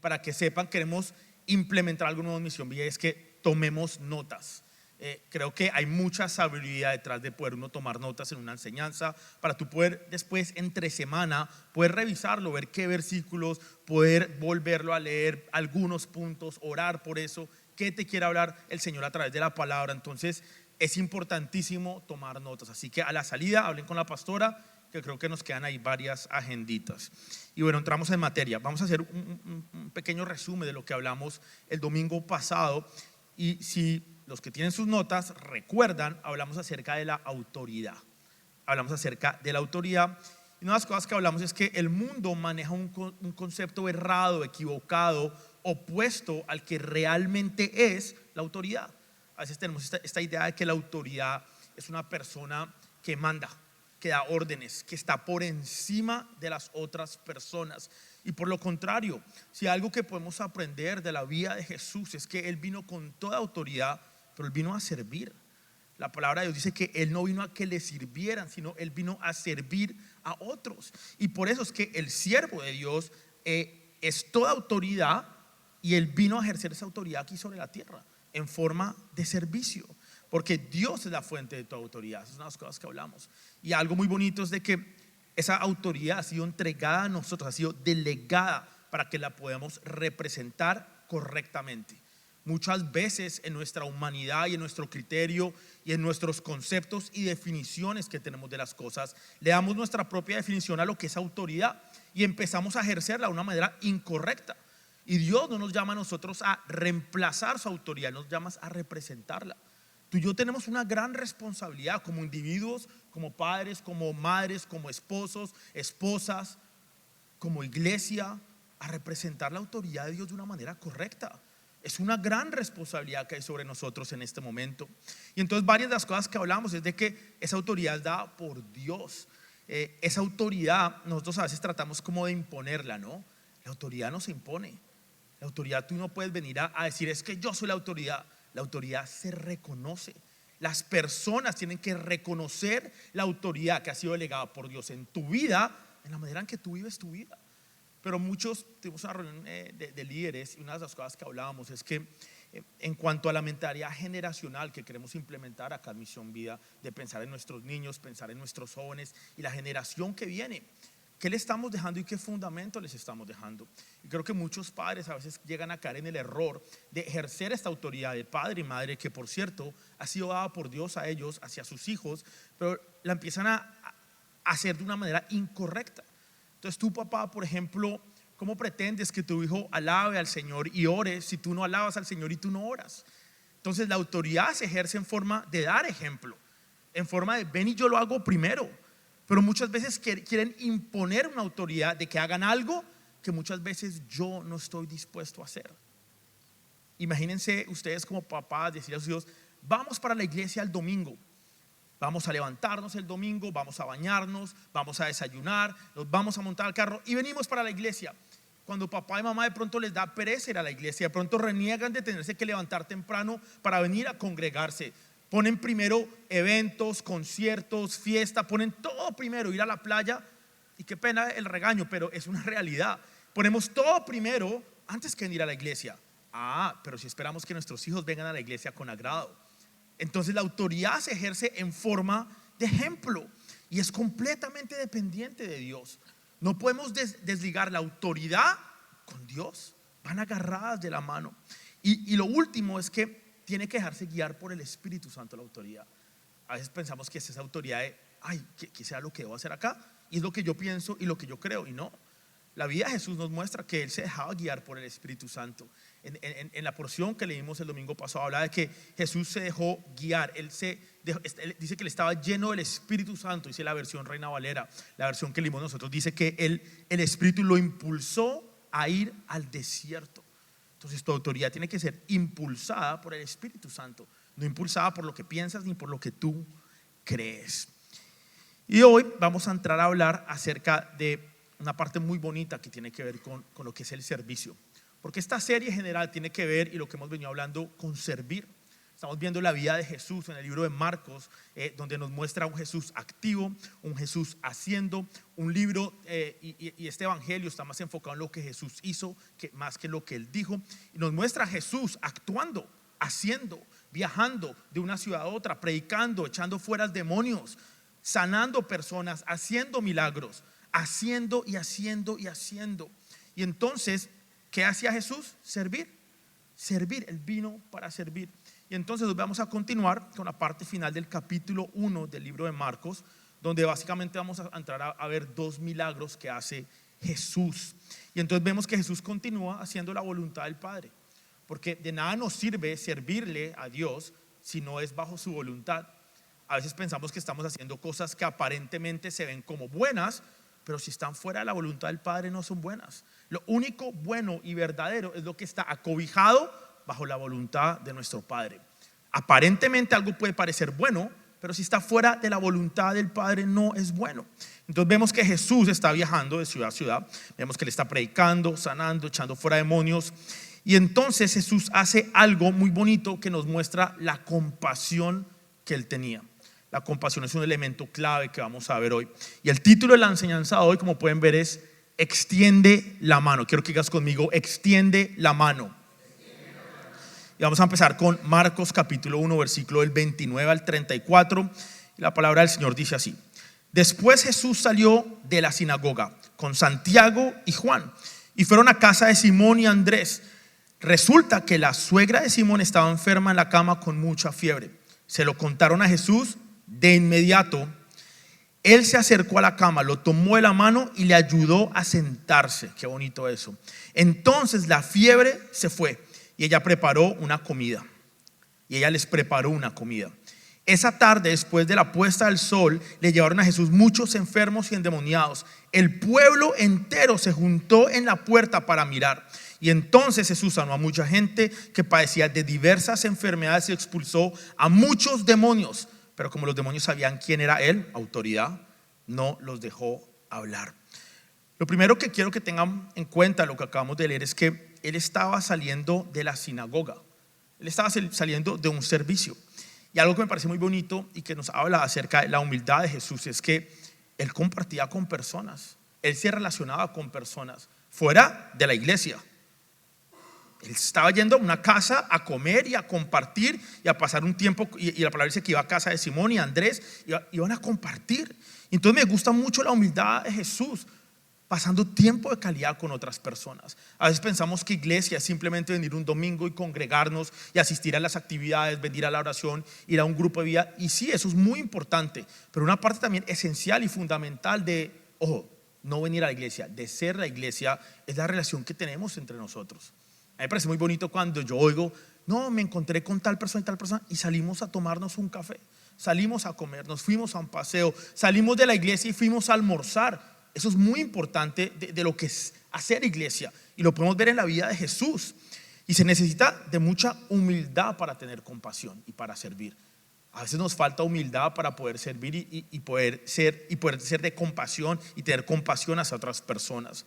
para que sepan, queremos implementar algo nuevo en Misión Vida, es que tomemos notas. Creo que hay mucha sabiduría detrás de poder uno tomar notas en una enseñanza, para tú poder después entre semana poder revisarlo, ver qué versículos, poder volverlo a leer, algunos puntos, orar por eso, qué te quiere hablar el Señor a través de la palabra. Entonces es importantísimo tomar notas, así que a la salida hablen con la pastora, que creo que nos quedan ahí varias agenditas. Y bueno, entramos en materia. Vamos a hacer un pequeño resumen de lo que hablamos el domingo pasado. Y si los que tienen sus notas recuerdan, hablamos acerca de la autoridad. Hablamos acerca de la autoridad. Y una de las cosas que hablamos es que el mundo maneja un concepto errado, equivocado, opuesto al que realmente es la autoridad. A veces tenemos esta idea de que la autoridad es una persona que manda, que da órdenes, que está por encima de las otras personas. Y por lo contrario, si algo que podemos aprender de la vida de Jesús es que Él vino con toda autoridad, pero Él vino a servir. La palabra de Dios dice que Él no vino a que le sirvieran, sino Él vino a servir a otros. Y por eso es que el siervo de Dios es toda autoridad, y Él vino a ejercer esa autoridad aquí sobre la tierra en forma de servicio, porque Dios es la fuente de toda autoridad. Esas son las cosas que hablamos. Y algo muy bonito es de que esa autoridad ha sido entregada a nosotros, ha sido delegada para que la podamos representar correctamente. Muchas veces en nuestra humanidad y en nuestro criterio y en nuestros conceptos y definiciones que tenemos de las cosas, le damos nuestra propia definición a lo que es autoridad y empezamos a ejercerla de una manera incorrecta. Y Dios no nos llama a nosotros a reemplazar su autoridad, nos llama a representarla. Tú y yo tenemos una gran responsabilidad como individuos, como padres, como madres, como esposos, esposas, como iglesia, a representar la autoridad de Dios de una manera correcta. Es una gran responsabilidad que hay sobre nosotros en este momento. Y entonces varias de las cosas que hablamos es de que esa autoridad es dada por Dios. Esa autoridad nosotros a veces tratamos como de imponerla, ¿no? La autoridad no se impone. La autoridad, tú no puedes venir a decir es que yo soy la autoridad. La autoridad se reconoce. Las personas tienen que reconocer la autoridad que ha sido delegada por Dios en tu vida, en la manera en que tú vives tu vida. Pero muchos, tuvimos una reunión de líderes, y una de las cosas que hablábamos es que en cuanto a la mentalidad generacional que queremos implementar acá en Misión Vida, de pensar en nuestros niños, pensar en nuestros jóvenes y la generación que viene, ¿qué le estamos dejando y qué fundamento les estamos dejando? Y creo que muchos padres a veces llegan a caer en el error de ejercer esta autoridad de padre y madre, que por cierto ha sido dada por Dios a ellos, hacia sus hijos, pero la empiezan a hacer de una manera incorrecta. Entonces tú, papá, por ejemplo, ¿cómo pretendes que tu hijo alabe al Señor y ore si tú no alabas al Señor y tú no oras? Entonces la autoridad se ejerce en forma de dar ejemplo, en forma de ven y yo lo hago primero. Pero muchas veces quieren imponer una autoridad de que hagan algo que muchas veces yo no estoy dispuesto a hacer. Imagínense ustedes como papás decir a sus hijos: vamos para la iglesia el domingo, vamos a levantarnos el domingo, vamos a bañarnos, vamos a desayunar, nos vamos a montar al carro y venimos para la iglesia. Cuando papá y mamá de pronto les da pereza ir a la iglesia, de pronto reniegan de tenerse que levantar temprano para venir a congregarse. Ponen primero eventos, conciertos, fiesta, ponen todo primero, ir a la playa. Y qué pena el regaño, pero es una realidad. Ponemos todo primero antes que venir a la iglesia. Pero si esperamos que nuestros hijos vengan a la iglesia con agrado, entonces la autoridad se ejerce en forma de ejemplo y es completamente dependiente de Dios. No podemos desligar la autoridad con Dios, van agarradas de la mano. Y lo último es que tiene que dejarse guiar por el Espíritu Santo la autoridad. A veces pensamos que es esa autoridad de que sea lo que debo hacer acá, y es lo que yo pienso y lo que yo creo, y no. La vida de Jesús nos muestra que Él se dejaba guiar por el Espíritu Santo. En la porción que leímos el domingo pasado habla de que Jesús se dejó guiar. Él dice que Él estaba lleno del Espíritu Santo. Dice la versión Reina Valera. La versión que leímos nosotros dice que el Espíritu lo impulsó a ir al desierto. Entonces tu autoridad tiene que ser impulsada por el Espíritu Santo, no impulsada por lo que piensas ni por lo que tú crees. Y hoy vamos a entrar a hablar acerca de una parte muy bonita que tiene que ver con lo que es el servicio, porque esta serie general tiene que ver, y lo que hemos venido hablando, con servir. Estamos viendo la vida de Jesús en el libro de Marcos, donde nos muestra un Jesús activo, un Jesús haciendo, un libro y este evangelio está más enfocado en lo que Jesús hizo más que lo que él dijo, y nos muestra a Jesús actuando, haciendo, viajando de una ciudad a otra, predicando, echando fuera demonios, sanando personas, haciendo milagros, haciendo y haciendo y haciendo. Y entonces, ¿qué hacía Jesús? Servir, él vino para servir. Y entonces nos vamos a continuar con la parte final del capítulo 1 del libro de Marcos, donde básicamente vamos a entrar a ver dos milagros que hace Jesús. Y entonces vemos que Jesús continúa haciendo la voluntad del Padre, porque de nada nos sirve servirle a Dios si no es bajo su voluntad. A veces pensamos que estamos haciendo cosas que aparentemente se ven como buenas, pero si están fuera de la voluntad del Padre no son buenas. Lo único bueno y verdadero es lo que está acobijado bajo la voluntad de nuestro Padre. Aparentemente algo puede parecer bueno, pero si está fuera de la voluntad del Padre no es bueno. Entonces vemos que Jesús está viajando de ciudad a ciudad, vemos que él está predicando, sanando, echando fuera demonios, y entonces Jesús hace algo muy bonito que nos muestra la compasión que él tenía. La compasión es un elemento clave que vamos a ver hoy. Y el título de la enseñanza de hoy, como pueden ver, es extiende la mano. Quiero que digas conmigo, extiende la mano. Y vamos a empezar con Marcos capítulo 1, versículo del 29 al 34. Y la palabra del Señor dice así: Después Jesús salió de la sinagoga con Santiago y Juan y fueron a casa de Simón y Andrés. Resulta que la suegra de Simón estaba enferma en la cama con mucha fiebre. Se lo contaron a Jesús. De inmediato él se acercó a la cama, lo tomó de la mano y le ayudó a sentarse. Qué bonito eso. Entonces la fiebre se fue y ella les preparó una comida. Esa tarde, después de la puesta del sol, le llevaron a Jesús muchos enfermos y endemoniados. El pueblo entero se juntó en la puerta para mirar. Y entonces Jesús sanó a mucha gente que padecía de diversas enfermedades y expulsó a muchos demonios. Pero como los demonios sabían quién era él, autoridad, no los dejó hablar. Lo primero que quiero que tengan en cuenta lo que acabamos de leer es que él estaba saliendo de la sinagoga. Él estaba saliendo de un servicio. Y algo que me parece muy bonito y que nos habla acerca de la humildad de Jesús es que él compartía con personas. Él se relacionaba con personas fuera de la iglesia. Él estaba yendo a una casa a comer y a compartir y a pasar un tiempo, y la palabra dice que iba a casa de Simón y Andrés, iban a compartir. Entonces me gusta mucho la humildad de Jesús, pasando tiempo de calidad con otras personas. A veces pensamos que iglesia es simplemente venir un domingo y congregarnos y asistir a las actividades, venir a la oración, ir a un grupo de vida, y sí, eso es muy importante, pero una parte también esencial y fundamental de, no venir a la iglesia, de ser la iglesia, es la relación que tenemos entre nosotros. A mí me parece muy bonito cuando yo oigo, no, me encontré con tal persona y salimos a tomarnos un café, salimos a comer, nos fuimos a un paseo, salimos de la iglesia y fuimos a almorzar. Eso es muy importante de lo que es hacer iglesia, y lo podemos ver en la vida de Jesús. Y se necesita de mucha humildad para tener compasión y para servir. A veces nos falta humildad para poder servir y poder ser de compasión y tener compasión hacia otras personas.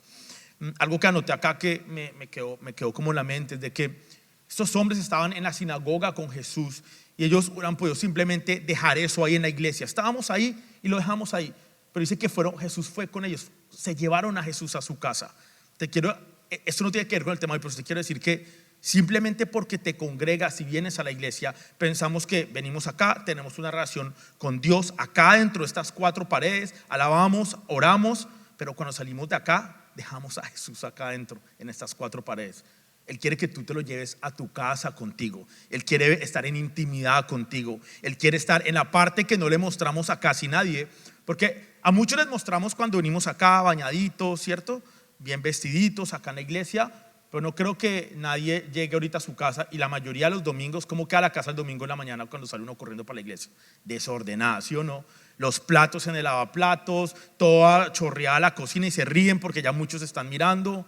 Algo que anoté acá que me quedó como en la mente es de que estos hombres estaban en la sinagoga con Jesús y ellos hubieran podido simplemente dejar eso ahí en la iglesia. Estábamos ahí y lo dejamos ahí, pero dice que Jesús fue con ellos, se llevaron a Jesús a su casa. Esto no tiene que ver con el tema de hoy, pero te quiero decir que simplemente porque te congregas y vienes a la iglesia, pensamos que venimos acá, tenemos una relación con Dios acá dentro de estas cuatro paredes, alabamos, oramos, pero cuando salimos de acá dejamos a Jesús acá adentro en estas cuatro paredes. Él quiere que tú te lo lleves a tu casa contigo. Él quiere estar en intimidad contigo. Él quiere estar en la parte que no le mostramos a casi nadie, porque a muchos les mostramos cuando venimos acá bañaditos, ¿cierto? Bien vestiditos acá en la iglesia, pero no creo que nadie llegue ahorita a su casa, y la mayoría de los domingos, ¿cómo queda la casa el domingo en la mañana cuando sale uno corriendo para la iglesia? Desordenada, ¿sí o no? Los platos en el lavaplatos, toda chorreada la cocina, y se ríen porque ya muchos están mirando.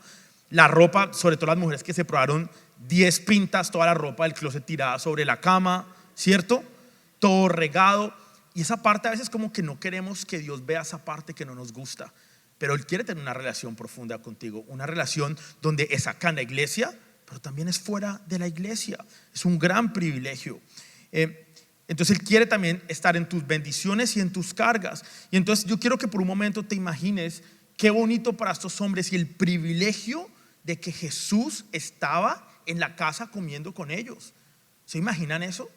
La ropa, sobre todo las mujeres que se probaron 10 pintas, toda la ropa del closet tirada sobre la cama, ¿cierto? Todo regado. Y esa parte a veces como que no queremos que Dios vea esa parte que no nos gusta, pero Él quiere tener una relación profunda contigo, una relación donde es acá en la iglesia, pero también es fuera de la iglesia. Es un gran privilegio. Entonces Él quiere también estar en tus bendiciones y en tus cargas. Y entonces yo quiero que por un momento te imagines qué bonito para estos hombres y el privilegio de que Jesús estaba en la casa comiendo con ellos. ¿Se imaginan eso?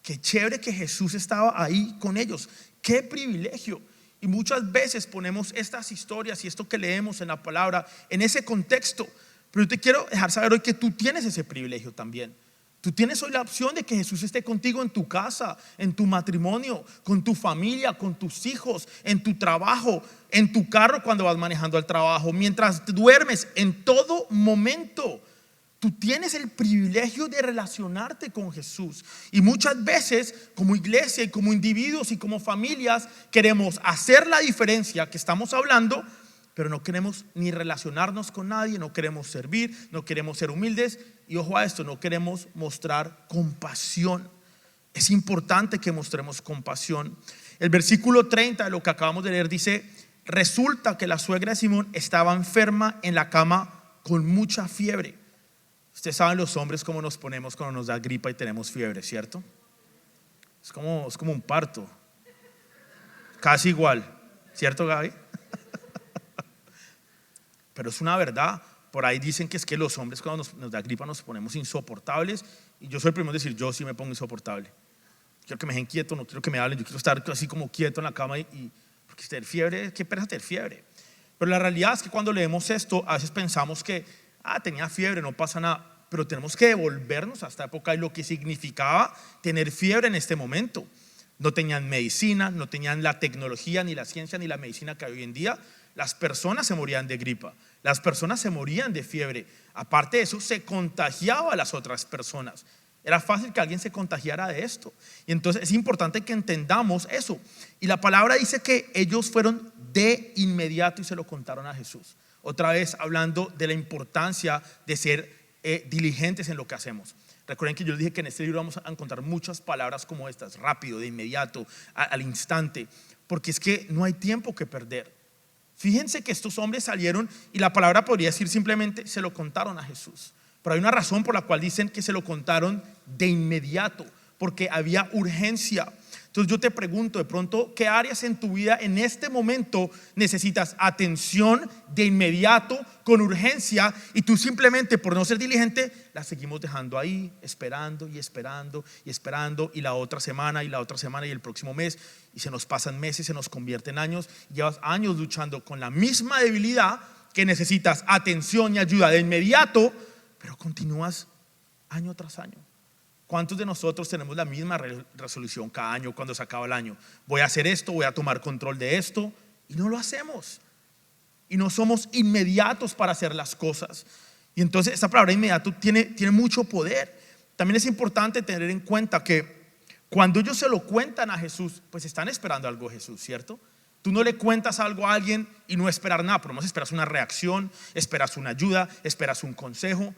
Qué chévere que Jesús estaba ahí con ellos. Qué privilegio. Y muchas veces ponemos estas historias y esto que leemos en la palabra en ese contexto. Pero yo te quiero dejar saber hoy que tú tienes ese privilegio también. Tú tienes hoy la opción de que Jesús esté contigo en tu casa, en tu matrimonio, con tu familia, con tus hijos, en tu trabajo, en tu carro cuando vas manejando al trabajo, mientras duermes, en todo momento. Tú tienes el privilegio de relacionarte con Jesús. Y muchas veces, como iglesia y como individuos y como familias, queremos hacer la diferencia que estamos hablando, pero no queremos ni relacionarnos con nadie, no queremos servir, no queremos ser humildes. Y ojo a esto, no queremos mostrar compasión. Es importante que mostremos compasión. El versículo 30 de lo que acabamos de leer dice: resulta que la suegra de Simón estaba enferma en la cama con mucha fiebre. Ustedes saben los hombres cómo nos ponemos cuando nos da gripa y tenemos fiebre, ¿cierto? Es como un parto. Casi igual, ¿cierto, Gaby? Pero es una verdad. Por ahí dicen que es que los hombres cuando nos da gripa nos ponemos insoportables. Y yo soy el primero en decir, yo sí me pongo insoportable. Quiero que me dejen quieto, no quiero que me hablen. Yo quiero estar así como quieto en la cama porque tener fiebre, qué pereza tener fiebre. Pero la realidad es que cuando leemos esto, a veces pensamos que tenía fiebre, no pasa nada. Pero tenemos que devolvernos a esta época y lo que significaba tener fiebre en este momento. No tenían medicina, no tenían la tecnología, ni la ciencia, ni la medicina que hay hoy en día. Las personas se morían de gripa, las personas se morían de fiebre. Aparte de eso, se contagiaba a las otras personas. Era fácil que alguien se contagiara de esto. Y entonces es importante que entendamos eso. Y la palabra dice que ellos fueron de inmediato y se lo contaron a Jesús. Otra vez hablando de la importancia de ser diligentes en lo que hacemos. Recuerden que yo les dije que en este libro vamos a encontrar muchas palabras como estas: rápido, de inmediato, al instante, porque es que no hay tiempo que perder. Fíjense que estos hombres salieron y la palabra podría decir simplemente se lo contaron a Jesús. Pero hay una razón por la cual dicen que se lo contaron de inmediato, porque había urgencia. Entonces yo te pregunto, de pronto, ¿qué áreas en tu vida en este momento necesitas atención de inmediato, con urgencia, y tú simplemente por no ser diligente la seguimos dejando ahí, esperando y esperando y esperando, y la otra semana y la otra semana y el próximo mes, y se nos pasan meses, se nos convierten años, y llevas años luchando con la misma debilidad que necesitas atención y ayuda de inmediato, pero continúas año tras año? ¿Cuántos de nosotros tenemos la misma resolución cada año cuando se acaba el año? Voy a hacer esto, voy a tomar control de esto, y no lo hacemos. Y no somos inmediatos para hacer las cosas. Y entonces esta palabra inmediato tiene mucho poder. También es importante tener en cuenta que cuando ellos se lo cuentan a Jesús, pues están esperando algo de Jesús, ¿cierto? Tú no le cuentas algo a alguien y no esperar nada, por lo menos esperas una reacción, esperas una ayuda, esperas un consejo.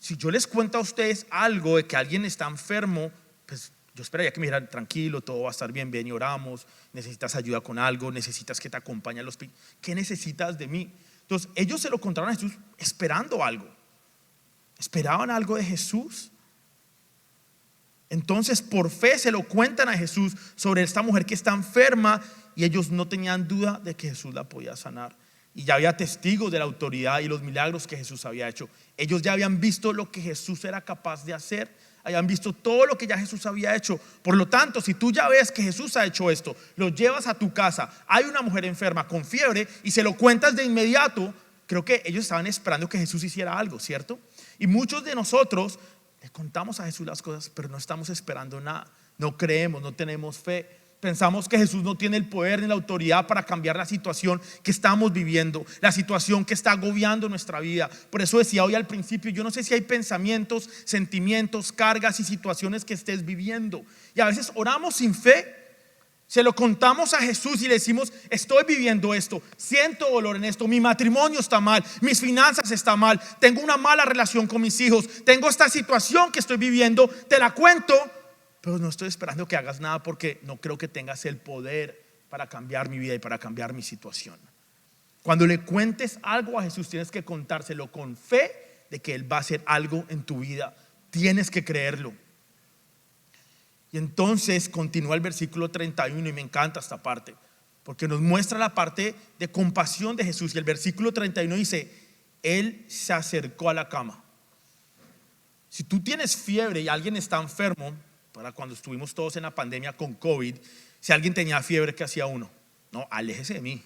Si yo les cuento a ustedes algo de que alguien está enfermo, pues yo esperaría que me dijeran: tranquilo, todo va a estar bien, y oramos. Necesitas ayuda con algo, necesitas que te acompañe al hospital. ¿Qué necesitas de mí? Entonces ellos se lo contaron a Jesús esperando algo. Esperaban algo de Jesús. Entonces por fe se lo cuentan a Jesús sobre esta mujer que está enferma, y ellos no tenían duda de que Jesús la podía sanar. Y ya había testigos de la autoridad y los milagros que Jesús había hecho. Ellos ya habían visto lo que Jesús era capaz de hacer. Habían visto todo lo que ya Jesús había hecho. Por lo tanto, si tú ya ves que Jesús ha hecho esto, lo llevas a tu casa, hay una mujer enferma con fiebre y se lo cuentas de inmediato, creo que ellos estaban esperando que Jesús hiciera algo, ¿cierto? Y muchos de nosotros le contamos a Jesús las cosas, pero no estamos esperando nada. No creemos, no tenemos fe. Pensamos que Jesús no tiene el poder ni la autoridad para cambiar la situación que estamos viviendo, la situación que está agobiando nuestra vida. Por eso decía hoy al principio, yo no sé si hay pensamientos, sentimientos, cargas y situaciones que estés viviendo. Y a veces oramos sin fe, se lo contamos a Jesús y le decimos: estoy viviendo esto, siento dolor en esto, mi matrimonio está mal, mis finanzas están mal, tengo una mala relación con mis hijos, tengo esta situación que estoy viviendo, te la cuento, pero no estoy esperando que hagas nada porque no creo que tengas el poder para cambiar mi vida y para cambiar mi situación. Cuando le cuentes algo a Jesús, tienes que contárselo con fe de que Él va a hacer algo en tu vida. Tienes que creerlo. Y entonces continúa el versículo 31 y me encanta esta parte, porque nos muestra la parte de compasión de Jesús. Y el versículo 31 dice, Él se acercó a la cama. Si tú tienes fiebre y alguien está enfermo, para cuando estuvimos todos en la pandemia con COVID, si alguien tenía fiebre, ¿qué hacía uno? No, aléjese de mí.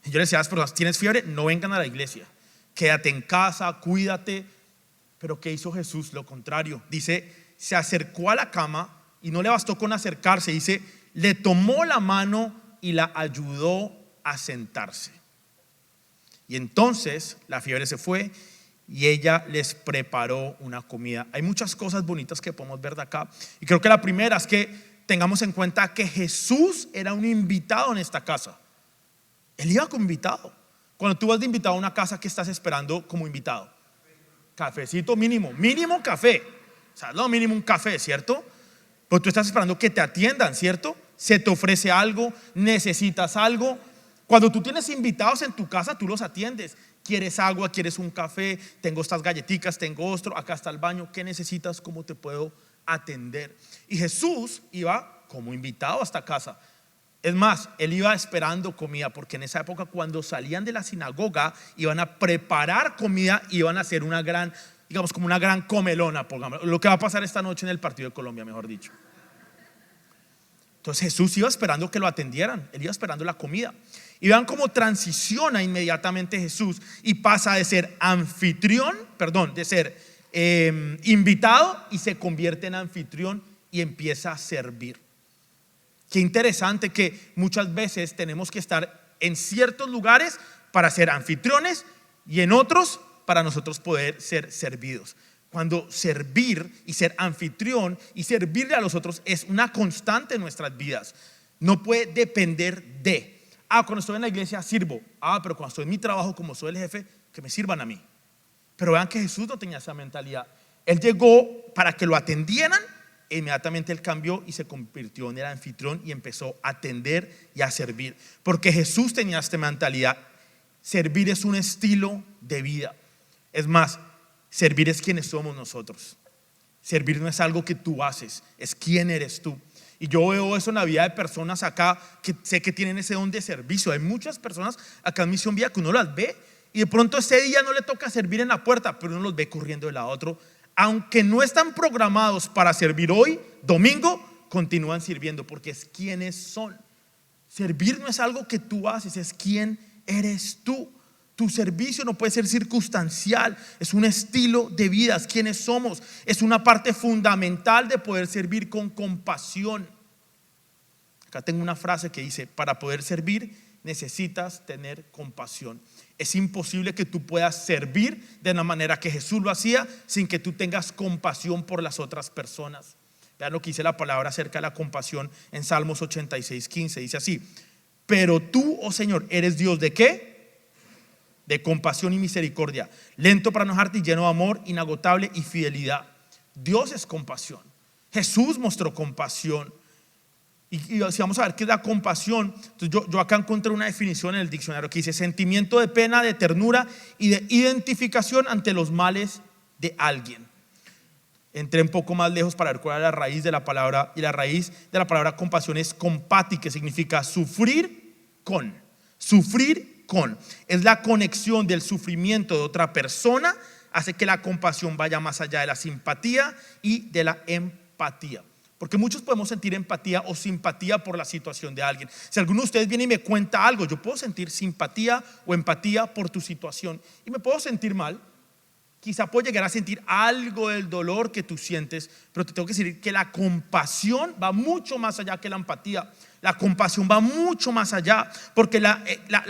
Yo le decía a las personas, ¿tienes fiebre? No vengan a la iglesia. Quédate en casa, cuídate. Pero ¿qué hizo Jesús? Lo contrario. Dice, se acercó a la cama y no le bastó con acercarse. Dice, le tomó la mano y la ayudó a sentarse. Y entonces la fiebre se fue y ella les preparó una comida. Hay muchas cosas bonitas que podemos ver de acá. Y creo que la primera es que tengamos en cuenta que Jesús era un invitado en esta casa. Él iba como invitado. Cuando tú vas de invitado a una casa, ¿qué estás esperando como invitado? Cafecito mínimo, mínimo café. O sea, no mínimo un café, ¿cierto? Pero tú estás esperando que te atiendan, ¿cierto? Se te ofrece algo, necesitas algo. Cuando tú tienes invitados en tu casa, tú los atiendes. ¿Quieres agua? ¿Quieres un café? Tengo estas galletitas, tengo esto, acá está el baño. ¿Qué necesitas? ¿Cómo te puedo atender? Y Jesús iba como invitado a esta casa. Es más, él iba esperando comida, porque en esa época cuando salían de la sinagoga iban a preparar comida, iban a hacer una gran, digamos como una gran comelona, pongamos, lo que va a pasar esta noche en el partido de Colombia, mejor dicho. Entonces Jesús iba esperando que lo atendieran, él iba esperando la comida. Y vean cómo transiciona inmediatamente Jesús y pasa de ser anfitrión, de ser invitado, y se convierte en anfitrión y empieza a servir. Qué interesante que muchas veces tenemos que estar en ciertos lugares para ser anfitriones y en otros para nosotros poder ser servidos. Cuando servir y ser anfitrión y servirle a los otros es una constante en nuestras vidas. No puede depender de, cuando estoy en la iglesia sirvo, pero cuando estoy en mi trabajo como soy el jefe, que me sirvan a mí. Pero vean que Jesús no tenía esa mentalidad. Él llegó para que lo atendieran. Inmediatamente él cambió y se convirtió en el anfitrión y empezó a atender y a servir, porque Jesús tenía esta mentalidad. Servir es un estilo de vida. Es más, servir es quienes somos nosotros. Servir no es algo que tú haces, es quién eres tú. Y yo veo eso en la vida de personas acá que sé que tienen ese don de servicio. Hay muchas personas acá en Misión Vida que uno las ve y de pronto ese día no le toca servir en la puerta, pero uno los ve corriendo de lado a otro. Aunque no están programados para servir hoy, domingo, continúan sirviendo porque es quienes son. Servir no es algo que tú haces, es quién eres tú. Tu servicio no puede ser circunstancial, es un estilo de vida, es quienes somos. Es una parte fundamental de poder servir con compasión. Acá tengo una frase que dice, para poder servir necesitas tener compasión. Es imposible que tú puedas servir de la manera que Jesús lo hacía sin que tú tengas compasión por las otras personas. Vean lo que dice la palabra acerca de la compasión en Salmos 86:15. Dice así: pero tú, oh Señor, eres Dios ¿de qué? De compasión y misericordia, lento para enojarte y lleno de amor, inagotable y fidelidad. Dios es compasión. Jesús mostró compasión. Y si vamos a ver qué es la compasión, entonces yo acá encontré una definición en el diccionario que dice: sentimiento de pena, de ternura y de identificación ante los males de alguien. Entré un poco más lejos para ver cuál era la raíz de la palabra, y la raíz de la palabra compasión es compati, que significa sufrir con. Sufrir con es la conexión del sufrimiento de otra persona, hace que la compasión vaya más allá de la simpatía y de la empatía. Porque muchos podemos sentir empatía o simpatía por la situación de alguien. Si alguno de ustedes viene y me cuenta algo, yo puedo sentir simpatía o empatía por tu situación y me puedo sentir mal. Quizá puedo llegar a sentir algo del dolor que tú sientes, pero te tengo que decir que la compasión va mucho más allá que la empatía. La compasión va mucho más allá, porque la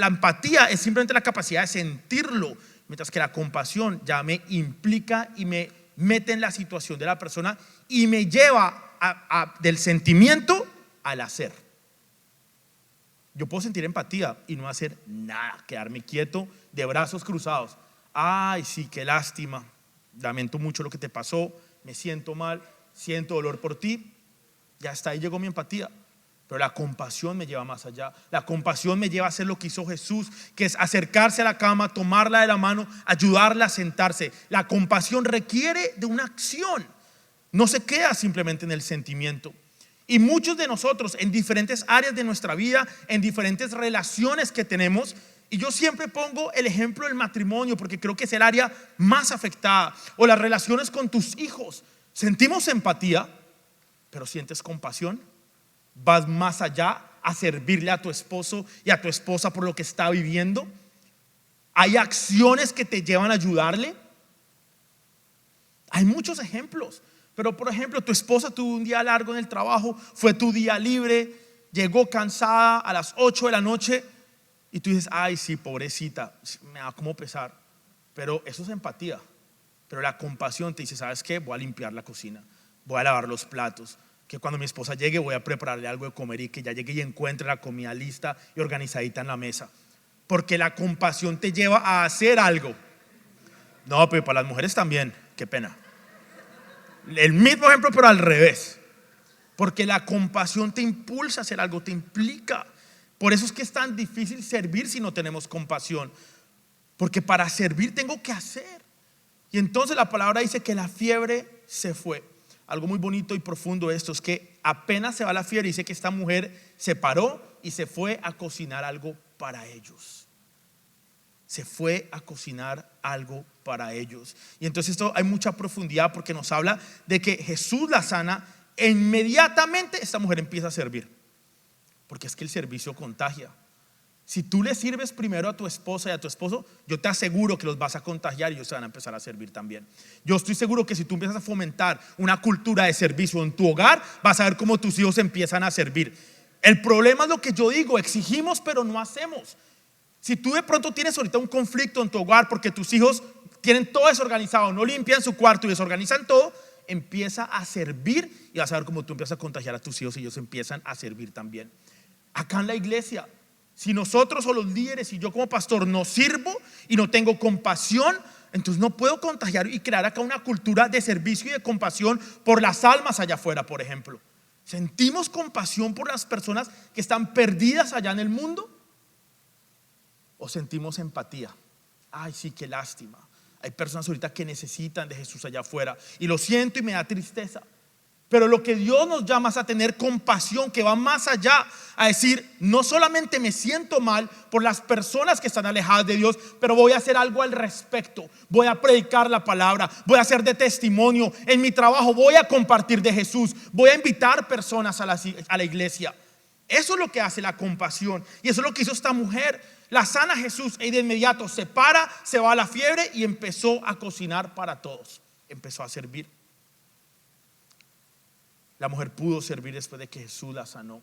empatía es simplemente la capacidad de sentirlo, mientras que la compasión ya me implica y me mete en la situación de la persona y me lleva del sentimiento al hacer. Yo puedo sentir empatía y no hacer nada, quedarme quieto de brazos cruzados. Ay, sí, qué lástima, lamento mucho lo que te pasó, me siento mal, siento dolor por ti. Ya hasta ahí llegó mi empatía. Pero la compasión me lleva más allá. La compasión me lleva a hacer lo que hizo Jesús, que es acercarse a la cama, tomarla de la mano, ayudarla a sentarse. La compasión requiere de una acción. No se queda simplemente en el sentimiento. Y muchos de nosotros en diferentes áreas de nuestra vida, en diferentes relaciones que tenemos, y yo siempre pongo el ejemplo del matrimonio porque creo que es el área más afectada, o las relaciones con tus hijos. Sentimos empatía, pero sientes compasión. Vas más allá a servirle a tu esposo y a tu esposa por lo que está viviendo. Hay acciones que te llevan a ayudarle. Hay muchos ejemplos. Pero por ejemplo, tu esposa tuvo un día largo en el trabajo, fue tu día libre, llegó cansada a las 8 de la noche y tú dices, ay sí, pobrecita, me da como pesar. Pero eso es empatía. Pero la compasión te dice, ¿sabes qué? Voy a limpiar la cocina, voy a lavar los platos, que cuando mi esposa llegue voy a prepararle algo de comer y que ya llegue y encuentre la comida lista y organizadita en la mesa. Porque la compasión te lleva a hacer algo. No, pero para las mujeres también, qué pena. El mismo ejemplo, pero al revés. Porque la compasión te impulsa a hacer algo, te implica. Por eso es que es tan difícil servir si no tenemos compasión. Porque para servir tengo que hacer. Y entonces la palabra dice que la fiebre se fue. Algo muy bonito y profundo esto es que apenas se va la fiebre, dice que esta mujer se paró y se fue a cocinar algo para ellos. Se fue a cocinar algo para ellos. Y entonces esto hay mucha profundidad porque nos habla de que Jesús la sana e inmediatamente esta mujer empieza a servir. Porque es que el servicio contagia. Si tú le sirves primero a tu esposa y a tu esposo, yo te aseguro que los vas a contagiar y ellos se van a empezar a servir también. Yo estoy seguro que si tú empiezas a fomentar una cultura de servicio en tu hogar, vas a ver cómo tus hijos empiezan a servir. El problema es lo que yo digo, exigimos pero no hacemos. Si tú de pronto tienes ahorita un conflicto en tu hogar porque tus hijos tienen todo desorganizado, no limpian su cuarto y desorganizan todo, empieza a servir y vas a ver cómo tú empiezas a contagiar a tus hijos y ellos empiezan a servir también. Acá en la iglesia, si nosotros o los líderes y yo como pastor no sirvo y no tengo compasión, entonces no puedo contagiar y crear acá una cultura de servicio y de compasión por las almas allá afuera, por ejemplo. ¿Sentimos compasión por las personas que están perdidas allá en el mundo? ¿O sentimos empatía? Ay, sí, qué lástima. Hay personas ahorita que necesitan de Jesús allá afuera y lo siento y me da tristeza. Pero lo que Dios nos llama es a tener compasión que va más allá, a decir, no solamente me siento mal por las personas que están alejadas de Dios, pero voy a hacer algo al respecto. Voy a predicar la palabra, voy a hacer de testimonio en mi trabajo, voy a compartir de Jesús, voy a invitar personas a la iglesia. Eso es lo que hace la compasión y eso es lo que hizo esta mujer. La sana Jesús y de inmediato se para, se va a la fiebre y empezó a cocinar para todos. Empezó a servir. La mujer pudo servir después de que Jesús la sanó.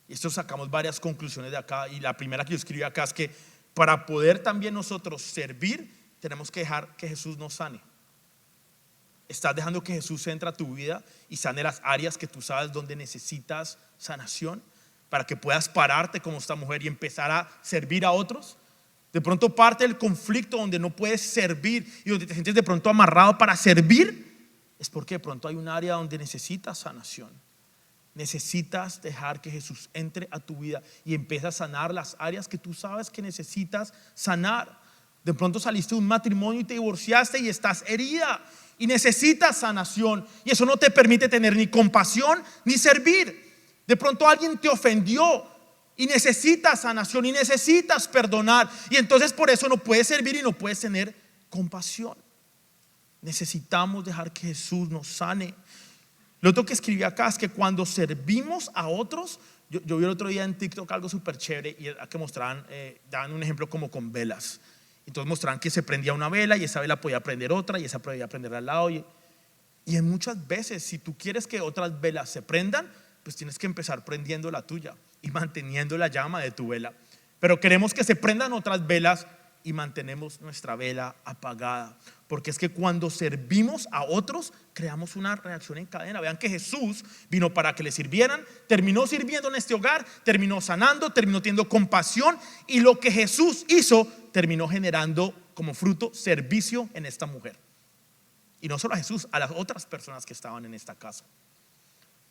Y esto sacamos varias conclusiones de acá. Y la primera que yo escribí acá es que para poder también nosotros servir, tenemos que dejar que Jesús nos sane. Estás dejando que Jesús entre a tu vida y sane las áreas que tú sabes donde necesitas sanación, para que puedas pararte como esta mujer y empezar a servir a otros. De pronto parte del conflicto donde no puedes servir y donde te sientes de pronto amarrado para servir, es porque de pronto hay un área donde necesitas sanación. Necesitas dejar que Jesús entre a tu vida y empiece a sanar las áreas que tú sabes que necesitas sanar. De pronto saliste de un matrimonio y te divorciaste y estás herida y necesitas sanación, y eso no te permite tener ni compasión ni servir. De pronto alguien te ofendió y necesitas sanación y necesitas perdonar, y entonces por eso no puedes servir y no puedes tener compasión. Necesitamos dejar que Jesús nos sane. Lo otro que escribí acá es que cuando servimos a otros, yo vi el otro día en TikTok algo súper chévere y que mostraban, daban un ejemplo como con velas. Entonces mostraban que se prendía una vela y esa vela podía prender otra y esa podía prender al lado. Y en muchas veces, si tú quieres que otras velas se prendan, pues tienes que empezar prendiendo la tuya y manteniendo la llama de tu vela. Pero queremos que se prendan otras velas y mantenemos nuestra vela apagada, porque es que cuando servimos a otros creamos una reacción en cadena. Vean que Jesús vino para que le sirvieran, terminó sirviendo en este hogar, terminó sanando, terminó teniendo compasión, y lo que Jesús hizo terminó generando como fruto servicio en esta mujer. Y no solo a Jesús, a las otras personas que estaban en esta casa.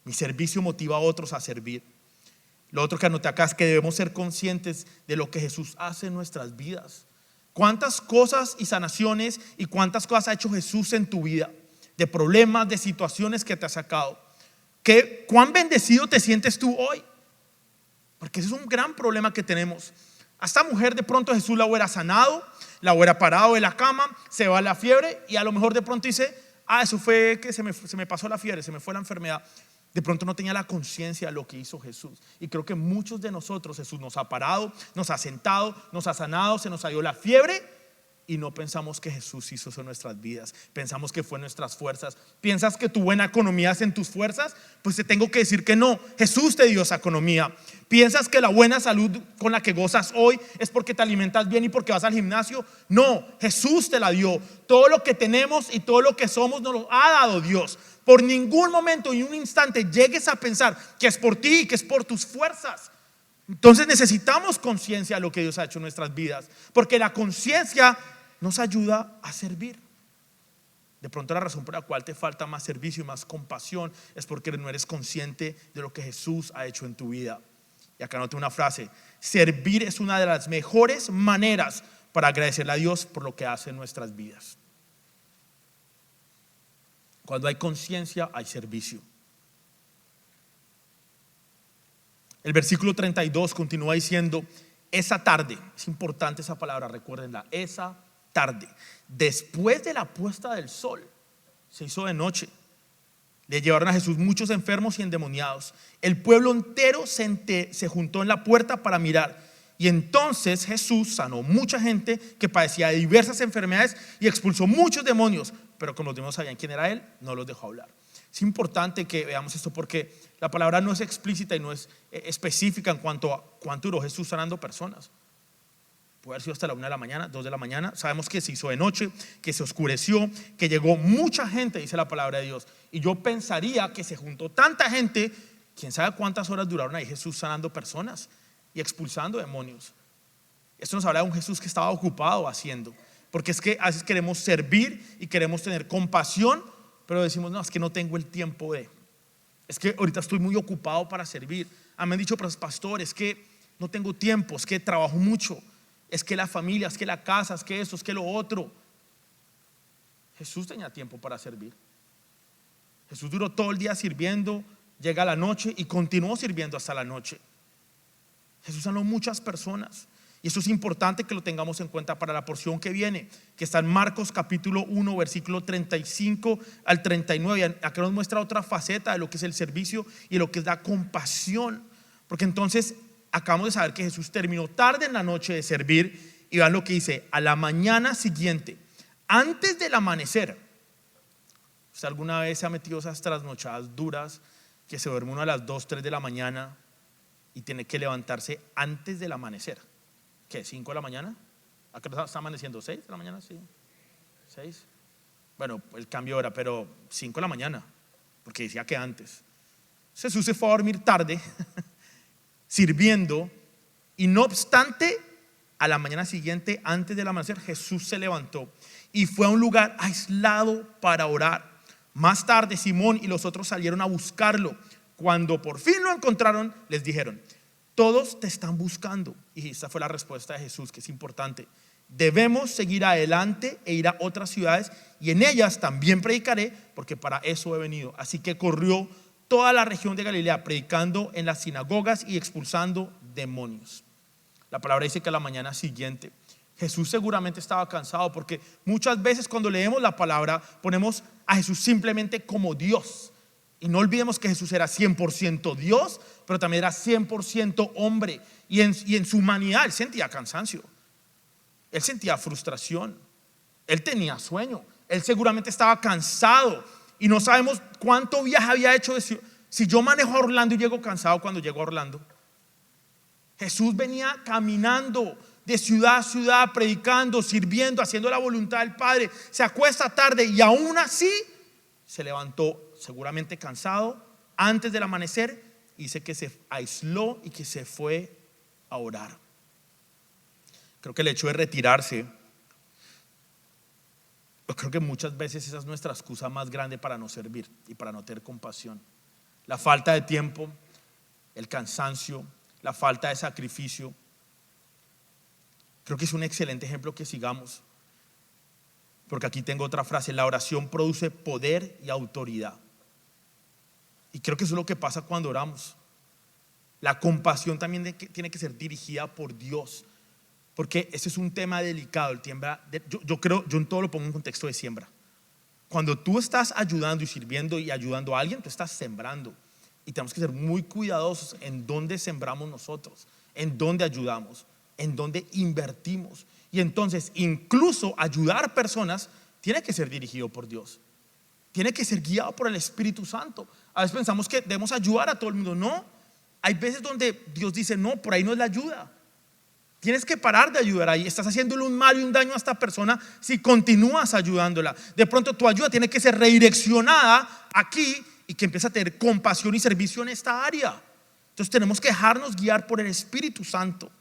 Mi servicio motiva a otros a servir. Lo otro que anoté acá es que debemos ser conscientes de lo que Jesús hace en nuestras vidas. ¿Cuántas cosas y sanaciones y cuántas cosas ha hecho Jesús en tu vida? de problemas, de situaciones que te ha sacado. ¿Cuán bendecido te sientes tú hoy? Porque ese es un gran problema que tenemos. A esta mujer de pronto Jesús la hubiera sanado, la hubiera parado de la cama, se va la fiebre y a lo mejor de pronto dice, eso fue que se me pasó la fiebre, se me fue la enfermedad. De pronto no tenía la conciencia de lo que hizo Jesús. Y creo que muchos de nosotros, Jesús nos ha parado, nos ha sentado, nos ha sanado, se nos ha ido la fiebre y no pensamos que Jesús hizo eso en nuestras vidas. Pensamos que fue en nuestras fuerzas. ¿Piensas que tu buena economía es en tus fuerzas? Pues te tengo que decir que no. Jesús te dio esa economía. ¿Piensas que la buena salud con la que gozas hoy es porque te alimentas bien y porque vas al gimnasio? No, Jesús te la dio. Todo lo que tenemos y todo lo que somos nos lo ha dado Dios. Por ningún momento y un instante llegues a pensar que es por ti y que es por tus fuerzas. Entonces necesitamos conciencia de lo que Dios ha hecho en nuestras vidas, porque la conciencia nos ayuda a servir. De pronto la razón por la cual te falta más servicio y más compasión es porque no eres consciente de lo que Jesús ha hecho en tu vida. Y acá anoté una frase: servir es una de las mejores maneras para agradecerle a Dios por lo que hace en nuestras vidas. Cuando hay conciencia, hay servicio. El versículo 32 continúa diciendo: esa tarde, es importante esa palabra, recuérdenla, esa tarde, después de la puesta del sol, se hizo de noche. Le llevaron a Jesús muchos enfermos y endemoniados. El pueblo entero se juntó en la puerta para mirar. Y entonces Jesús sanó mucha gente que padecía de diversas enfermedades y expulsó muchos demonios. Pero como los demonios sabían quién era Él, no los dejó hablar. Es importante que veamos esto porque la palabra no es explícita y no es específica en cuanto a cuánto duró Jesús sanando personas. Puede haber sido hasta la 1 de la mañana, 2 de la mañana. Sabemos que se hizo de noche, que se oscureció, que llegó mucha gente, dice la palabra de Dios. Y yo pensaría que se juntó tanta gente, quién sabe cuántas horas duraron ahí Jesús sanando personas y expulsando demonios. Esto nos habla de un Jesús que estaba ocupado haciendo. Porque es que a veces queremos servir y queremos tener compasión, pero decimos, no, es que no tengo el tiempo de. Es que ahorita estoy muy ocupado para servir. Me han dicho, pastor, es que no tengo tiempo, es que trabajo mucho. Es que la familia, es que la casa, es que esto, es que lo otro. Jesús tenía tiempo para servir. Jesús duró todo el día sirviendo, llega la noche y continuó sirviendo hasta la noche. Jesús sanó muchas personas. Y eso es importante que lo tengamos en cuenta para la porción que viene, que está en Marcos capítulo 1, versículo 35 al 39. Acá nos muestra otra faceta de lo que es el servicio y lo que es la compasión. Porque entonces acabamos de saber que Jesús terminó tarde en la noche de servir. Y vean lo que dice: a la mañana siguiente, antes del amanecer. ¿Usted alguna vez se ha metido esas trasnochadas duras que se duerme uno a las 2, 3 de la mañana y tiene que levantarse antes del amanecer? ¿Qué? ¿5 de la mañana? ¿A qué hora está amaneciendo? ¿6 de la mañana? Sí. 6. Bueno, el cambio de hora, pero 5 de la mañana, porque decía que antes. Jesús se fue a dormir tarde sirviendo, y no obstante, a la mañana siguiente, antes del amanecer, Jesús se levantó y fue a un lugar aislado para orar. Más tarde, Simón y los otros salieron a buscarlo. Cuando por fin lo encontraron, les dijeron: todos te están buscando. Y esta fue la respuesta de Jesús, que es importante: debemos seguir adelante e ir a otras ciudades, y en ellas también predicaré, porque para eso he venido. Así que corrió toda la región de Galilea, predicando en las sinagogas y expulsando demonios. La palabra dice que a la mañana siguiente Jesús seguramente estaba cansado, porque muchas veces cuando leemos la palabra ponemos a Jesús simplemente como Dios. Y no olvidemos que Jesús era 100% Dios, pero también era 100% hombre. Y en su humanidad él sentía cansancio, él sentía frustración, él tenía sueño, él seguramente estaba cansado. Y no sabemos cuánto viaje había hecho. Si yo manejo a Orlando y llego cansado cuando llego a Orlando. Jesús venía caminando de ciudad a ciudad, predicando, sirviendo, haciendo la voluntad del Padre. Se acuesta tarde y aún así se levantó seguramente cansado antes del amanecer, y dice que se aisló y que se fue a orar. Creo que el hecho de retirarse, yo creo que muchas veces esa es nuestra excusa más grande para no servir y para no tener compasión. La falta de tiempo, el cansancio, la falta de sacrificio. Creo que es un excelente ejemplo que sigamos. porque aquí tengo otra frase: la oración produce poder y autoridad. Y creo que eso es lo que pasa cuando oramos. La compasión también tiene que ser dirigida por Dios, porque ese es un tema delicado. Yo creo, yo en todo lo pongo en contexto de siembra. Cuando tú estás ayudando y sirviendo y ayudando a alguien, tú estás sembrando. Y tenemos que ser muy cuidadosos en dónde sembramos nosotros, en dónde ayudamos, en dónde invertimos. Y entonces, incluso ayudar personas tiene que ser dirigido por Dios. Tiene que ser guiado por el Espíritu Santo. A veces pensamos que debemos ayudar a todo el mundo. No, hay veces donde Dios dice: no, por ahí no es la ayuda. Tienes que parar de ayudar ahí. Estás haciéndole un mal y un daño a esta persona si continúas ayudándola. De pronto tu ayuda tiene que ser redireccionada aquí y que empiece a tener compasión y servicio en esta área. Entonces tenemos que dejarnos guiar por el Espíritu Santo.